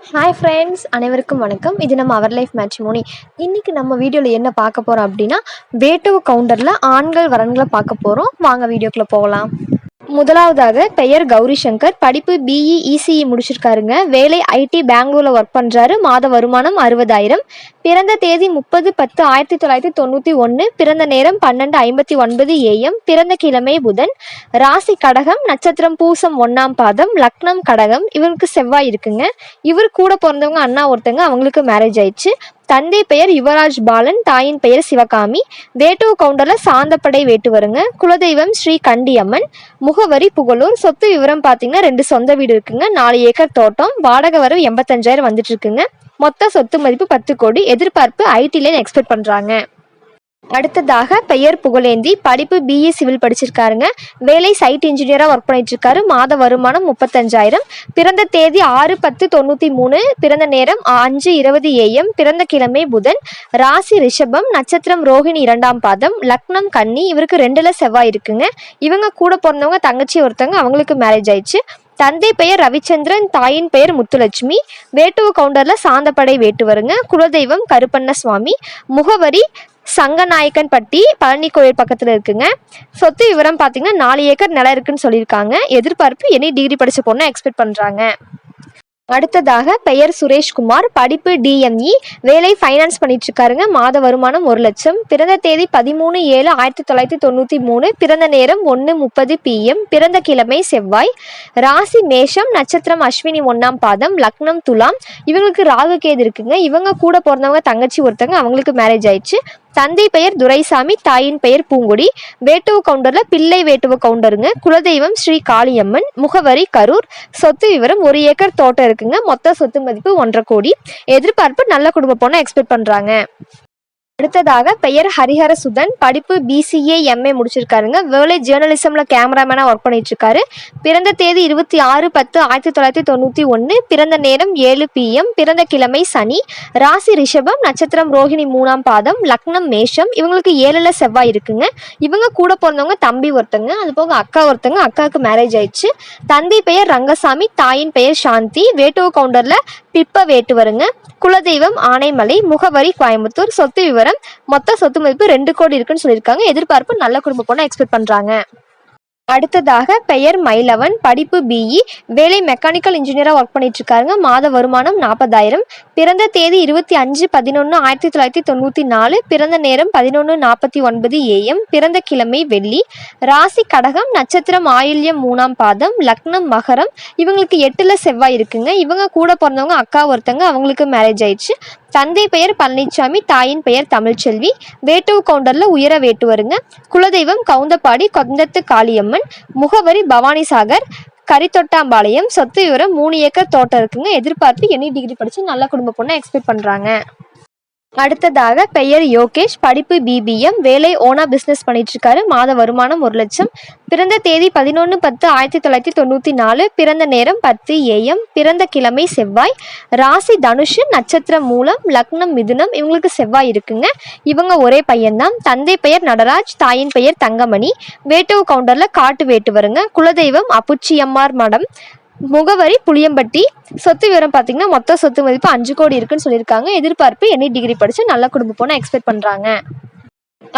Hi friends, அனைவருக்கும் வணக்கம். இது நம்ம அவர் லைஃப் மேட்ரிமோனி. இன்றைக்கி நம்ம வீடியோவில் என்ன பார்க்க போகிறோம் அப்படின்னா, வேட்டுவ கவுண்டரில் ஆண்கள் வரன்களை பார்க்க போகிறோம். வாங்க வீடியோக்குள்ளே போகலாம். முதலாவதாக பெயர் கௌரி சங்கர். படிப்பு பிஇ இசிஇ முடிச்சிருக்காருங்க. வேலை ஐடி பெங்களூரில் ஒர்க் பண்ணுறாரு. மாத வருமானம் 60,000. பிறந்த தேதி 30/10/1991. பிறந்த நேரம் 12:59 AM. பிறந்த கிழமை புதன். ராசி கடகம். நட்சத்திரம் பூசம் 1ஆம் பாதம். லக்னம் கடகம். இவருக்கு செவ்வாய் இருக்குங்க. இவர் கூட பிறந்தவங்க அண்ணா ஒருத்தங்க, அவங்களுக்கு மேரேஜ் ஆயிடுச்சு. தந்தை பெயர் யுவராஜ் பாலன். தாயின் பெயர் சிவகாமி. வேட்டுவ கவுண்டரில் சாந்தப்படை வேட்டு வருங்க. குலதெய்வம் ஸ்ரீ கண்டியம்மன். முகவரி புகழூர். சொத்து விவரம் பார்த்தீங்கன்னா 2 சொந்த வீடு இருக்குங்க. 4 ஏக்கர் தோட்டம். வாடகை வரவு 85,000 வந்துட்டு இருக்குங்க. மொத்த சொத்து மதிப்பு 10 கோடி. எதிர்பார்ப்பு ஐடில எக்ஸ்பெக்ட் பண்றாங்க. அடுத்ததாக பெயர் புகழேந்தி. படிப்பு பிஇ சிவில் படிச்சிருக்காருங்க. வேலை சைட் இன்ஜினியராக ஒர்க் பண்ணிட்டு இருக்காரு. மாத வருமானம் 35,000. பிறந்த தேதி 6/10/93. பிறந்த நேரம் 5:20 AM. பிறந்த கிழமை புதன். ராசி ரிஷபம். நட்சத்திரம் ரோஹிணி 2ஆம் பாதம். லக்னம் கன்னி. இவருக்கு 2ல செவ்வாய் இருக்குங்க. இவங்க கூட பிறந்தவங்க தங்கச்சி ஒருத்தவங்க, அவங்களுக்கு மேரேஜ் ஆயிடுச்சு. தந்தை பெயர் ரவிச்சந்திரன். தாயின் பெயர் முத்துலட்சுமி. வேட்டுவ கவுண்டர்ல சாந்தப்படை வேட்டு வருங்க. குலதெய்வம் கருப்பண்ண சுவாமி. முகவரி சங்கநாயக்கன்பட்டி, பழனி கோயில் பக்கத்தில் இருக்குங்க. சொத்து விவரம் பார்த்தீங்கன்னா 4 ஏக்கர் நிலம் இருக்குன்னு சொல்லியிருக்காங்க. எதிர்பார்ப்பு எனி டிகிரி படிச்ச பொண்ணை எக்ஸ்பெக்ட் பண்ணுறாங்க. அடுத்ததாக பெயர் சுரேஷ்குமார். படிப்பு டிஎம்இ. வேலை ஃபைனான்ஸ் பண்ணிட்டு இருக்காருங்க. மாத வருமானம் 1 லட்சம். பிறந்த தேதி 13/7/1993. பிறந்த நேரம் 1:30 PM. பிறந்த கிழமை செவ்வாய். ராசி மேஷம். நட்சத்திரம் அஸ்வினி 1ஆம் பாதம். லக்னம் துலாம். இவங்களுக்கு ராகு கேது இருக்குங்க. இவங்க கூட பிறந்தவங்க தங்கச்சி ஒருத்தங்க, அவங்களுக்கு மேரேஜ் ஆயிடுச்சு. தந்தை பெயர் துரைசாமி. தாயின் பெயர் பூங்குடி. வேட்டுவ கவுண்டர்ல பிள்ளை வேட்டுவ கவுண்டருங்க. குலதெய்வம் ஸ்ரீ காளியம்மன். முகவரி கரூர். சொத்து விவரம் 1 ஏக்கர் தோட்டம் இருக்குங்க. மொத்த சொத்து மதிப்பு 1.5 கோடி. எதிர்பார்ப்பு நல்ல குடும்ப பொண்ணை எக்ஸ்பெக்ட் பண்றாங்க. அடுத்ததாக பெயர் ஹரிஹர சுதன். படிப்பு பிசிஏ எம்ஏ முடிச்சிருக்காருங்க. வேலை ஜேர்னலிசம்ல கேமராமேனா ஒர்க் பண்ணிட்டு இருக்காரு. பிறந்த தேதி 26/10/1991. பிறந்த நேரம் 7 PM. பிறந்த கிழமை சனி. ராசி ரிஷபம். நட்சத்திரம் ரோஹிணி 3ஆம் பாதம். லக்னம் மேஷம். இவங்களுக்கு 7ல செவ்வாய் இருக்குங்க. இவங்க கூட பிறந்தவங்க தம்பி ஒருத்தங்க, அது போக அக்கா ஒருத்தங்க, அக்காவுக்கு மேரேஜ் ஆயிடுச்சு. தந்தை பெயர் ரங்கசாமி. தாயின் பெயர் சாந்தி. வேட்டுவ கவுண்டர்ல பிப்ப வேட்டு வருங்க. குலதெய்வம் ஆனைமலை. முகவரி கோயம்புத்தூர். சொத்து விவரம் மொத்த சொத்து மதிப்பு 2 கோடி இருக்குன்னு சொல்லியிருக்காங்க. எதிர்பார்ப்பு நல்ல குடும்ப பொண்ணை எக்ஸ்பெக்ட் பண்றாங்க. அடுத்ததாக பெயர் மயிலவன். படிப்பு பிஇ. வேலை மெக்கானிக்கல் இன்ஜினியராக ஒர்க் பண்ணிட்டு இருக்காருங்க. மாத வருமானம் 40,000. பிறந்த தேதி 25/11/1994. பிறந்த நேரம் 11:49 AM. பிறந்த கிழமை வெள்ளி. ராசி கடகம். நட்சத்திரம் ஆயில்யம் 3ஆம் பாதம். லக்னம் மகரம். இவங்களுக்கு 8ல செவ்வாய் இருக்குங்க. இவங்க கூட பிறந்தவங்க அக்கா ஒருத்தங்க, அவங்களுக்கு மேரேஜ் ஆயிடுச்சு. தந்தை பெயர் பழனிசாமி. தாயின் பெயர் தமிழ்ச்செல்வி. வேட்டுவ கவுண்டர்ல உயர வேட்டு வருங்க. குலதெய்வம் கவுந்தப்பாடி கொந்தத்து காளியம்மன். முகவரி பவானிசாகர், கரித்தொட்டாம்பாளையம். சொத்து விவரம் 3 ஏக்கர் தோட்டம் இருக்குங்க. எதிர்பார்ப்பு எனி டிகிரி படிச்சு நல்ல குடும்ப பொண்ணை எக்ஸ்பெக்ட் பண்றாங்க. அடுத்ததாக பெயர் யோகேஷ். படிப்பு பிபிஎம். வேலை ஓனா பிஸ்னஸ் பண்ணிட்டு இருக்காரு. மாத வருமானம் 1 லட்சம். பிறந்த தேதி 11/10/1994. பிறந்த நேரம் 10 AM. பிறந்த கிழமை செவ்வாய். ராசி தனுஷு. நட்சத்திரம் மூலம். லக்னம் மிதுனம். இவங்களுக்கு செவ்வாய் இருக்குங்க. இவங்க ஒரே பையன்தான். தந்தை பெயர் நடராஜ். தாயின் பெயர் தங்கமணி. வேட்டுவ கவுண்டர்ல காட்டு வேட்டு வருங்க. குலதெய்வம் அப்புச்சியம்மார் மடம். முகவரி புளியம்பட்டி. சொத்து விவரம் பார்த்தீங்கன்னா மொத்த சொத்து மதிப்பு 5 கோடி இருக்குன்னு சொல்லியிருக்காங்க. எதிர்பார்ப்பு எனி டிகிரி படிச்சு நல்ல குடும்ப பொண்ணை எக்ஸ்பெக்ட் பண்றாங்க.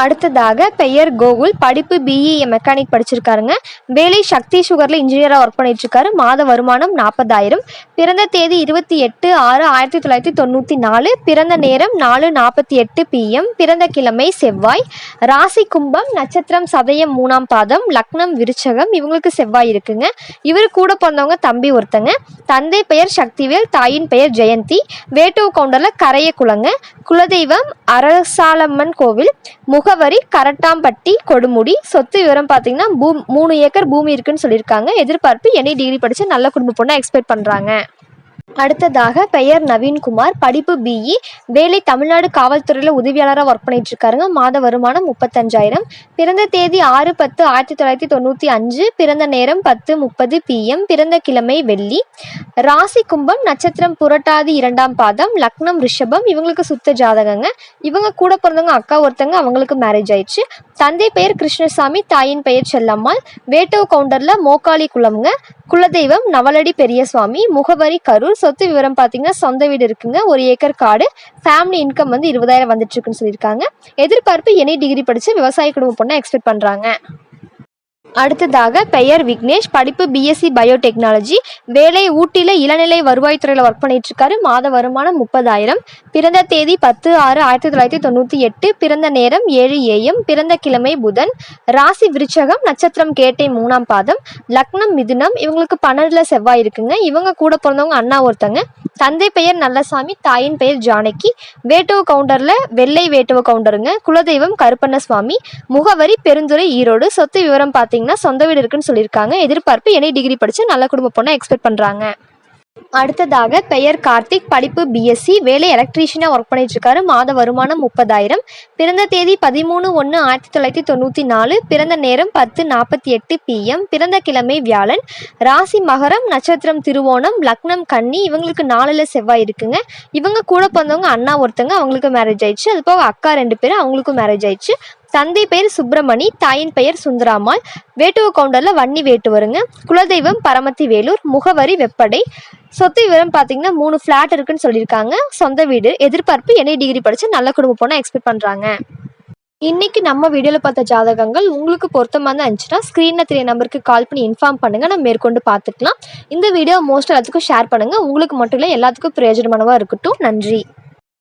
அடுத்ததாக பெயர் கோகுல். படிப்பு பிஇ மெக்கானிக் படிச்சிருக்காருங்க. வேலை சக்தி சுகர்ல இன்ஜினியரா ஒர்க் பண்ணிட்டு இருக்காரு. மாத வருமானம் 40,000. பிறந்த தேதி 28/6/1994. பிறந்த நேரம் 4:48 PM. பிறந்த கிழமை செவ்வாய். ராசி கும்பம். நட்சத்திரம் சதயம் 3ஆம் பாதம். லக்னம் விருச்சகம். இவங்களுக்கு செவ்வாய் இருக்குங்க. இவரு கூட பிறந்தவங்க தம்பி ஒருத்தங்க. தந்தை பெயர் சக்திவேல். தாயின் பெயர் ஜெயந்தி. வேட்டுவ கவுண்டர்ல கரைய குளங்க. குலதெய்வம் அரசாலம்மன் கோவில். முகவரி கரட்டாம்பட்டி கொடுமுடி. சொத்து விவரம் பார்த்தீங்கன்னா 3 ஏக்கர் பூமி இருக்குன்னு சொல்லியிருக்காங்க. எதிர்பார்ப்பு எனி டிகிரி படிச்சு நல்ல குடும்ப பொண்ணை எக்ஸ்பெக்ட் பண்றாங்க. அடுத்ததாக பெயர் நவீன்குமார். படிப்பு பிஇ. வேலை தமிழ்நாடு காவல்துறையில் உதவியாளராக ஒர்க் பண்ணிட்டு இருக்காருங்க. மாத வருமானம் 35,000. பிறந்த தேதி 6/10/1995. பிறந்த நேரம் 10:30 PM. பிறந்த கிழமை வெள்ளி. ராசி கும்பம். நட்சத்திரம் புரட்டாதி 2ஆம் பாதம். லக்னம் ரிஷபம். இவங்களுக்கு சுத்த ஜாதகங்க. இவங்க கூட பிறந்தவங்க அக்கா ஒருத்தங்க, அவங்களுக்கு மேரேஜ் ஆயிடுச்சு. தந்தை பெயர் கிருஷ்ணசாமி. தாயின் பெயர் செல்லம்மாள். வேட்டுவ கவுண்டர்ல மோக்காளி குளம்ங்க. குலதெய்வம் நவலடி பெரியசுவாமி. முகவரி கரூர். சொத்து விவரம் பார்த்தீங்கன்னா சொந்த வீடு இருக்குங்க, 1 ஏக்கர் காடு, ஃபேமிலி இன்கம் வந்து 20,000 வந்துட்டு இருக்குன்னு சொல்லியிருக்காங்க. எதிர்பார்ப்பு எனி டிகிரி படித்து விவசாய குடும்ப பொண்ணை எக்ஸ்பெக்ட் பண்ணுறாங்க. அடுத்ததாக பெயர் விக்னேஷ், படிப்பு பிஎஸ்சி பயோடெக்னாலஜி, வேலை ஊட்டியில் இளநிலை வருவாய்த்துறையில் ஒர்க் பண்ணிட்டு இருக்காரு. மாத வருமானம் 30,000. பிறந்த தேதி 10/6/1998, பிறந்த நேரம் 7 AM, பிறந்த கிழமை புதன், ராசி விருச்சகம், நட்சத்திரம் கேட்டை 3ஆம் பாதம், லக்னம் மிதுனம். இவங்களுக்கு 12ல் செவ்வாய் இருக்குங்க. இவங்க கூட பிறந்தவங்க அண்ணா ஒருத்தங்க. தந்தை பெயர் நல்லசாமி, தாயின் பெயர் ஜானகி. வேட்டுவ கவுண்டரில் வெள்ளை வேட்டுவ கவுண்டருங்க. குலதெய்வம் கருப்பண்ணசுவாமி. முகவரி பெருந்துறை, ஈரோடு. சொத்து விவரம் பார்த்தீங்கன்னா சொந்த வீடு இருக்குன்னு சொல்லியிருக்காங்க. எதிர்பார்ப்பு எனி டிகிரி படித்து நல்ல குடும்ப பொண்ணை எக்ஸ்பெக்ட் பண்ணுறாங்க. அடுத்ததாக பெயர் கார்த்திக், படிப்பு பிஎஸ்சி, வேலை எலக்ட்ரீஷியனாக ஒர்க் பண்ணிட்டு இருக்காரு. மாத வருமானம் 30,000. பிறந்த தேதி 13/1/1994, பிறந்த நேரம் 10:48 PM, பிறந்த கிழமை வியாழன், ராசி மகரம், நட்சத்திரம் திருவோணம், லக்னம் கன்னி. இவங்களுக்கு 4ல் செவ்வாய் இருக்குங்க. இவங்க கூட பிறந்தவங்க அண்ணா ஒருத்தங்க, அவங்களுக்கு மேரேஜ் ஆயிடுச்சு. அது போக அக்கா 2 பேர், அவங்களுக்கும் மேரேஜ் ஆயிடுச்சு. தந்தை பெயர் சுப்பிரமணி, தாயின் பெயர் சுந்தராமாள். வேட்டுவ கவுண்டரில் வன்னி வேட்டுவருங்க. குலதெய்வம் பரமத்தி வேலூர். முகவரி வெப்படை. சொத்து விவரம் பார்த்தீங்கன்னா 3 ஃப்ளாட் இருக்குன்னு சொல்லியிருக்காங்க. சொந்த வீடு. எதிர்பார்ப்பு எனி டிகிரி படித்து நல்ல குடும்ப பொண்ணை எக்ஸ்பெக்ட் பண்ணுறாங்க. இன்னைக்கு நம்ம வீடியோவில் பார்த்த ஜாதகங்கள் உங்களுக்கு பொருத்தமாக தான் இருந்துச்சுன்னா ஸ்க்ரீனில் தெரிய நம்பருக்கு கால் பண்ணி இன்ஃபார்ம் பண்ணுங்கள், நம்ம மேற்கொண்டு பார்த்துக்கலாம். இந்த வீடியோ மோஸ்ட் எல்லாத்துக்கும் ஷேர் பண்ணுங்கள். உங்களுக்கு மட்டும் இல்லை, எல்லாத்துக்கும் பிரயோஜனமானதாக இருக்கட்டும். நன்றி.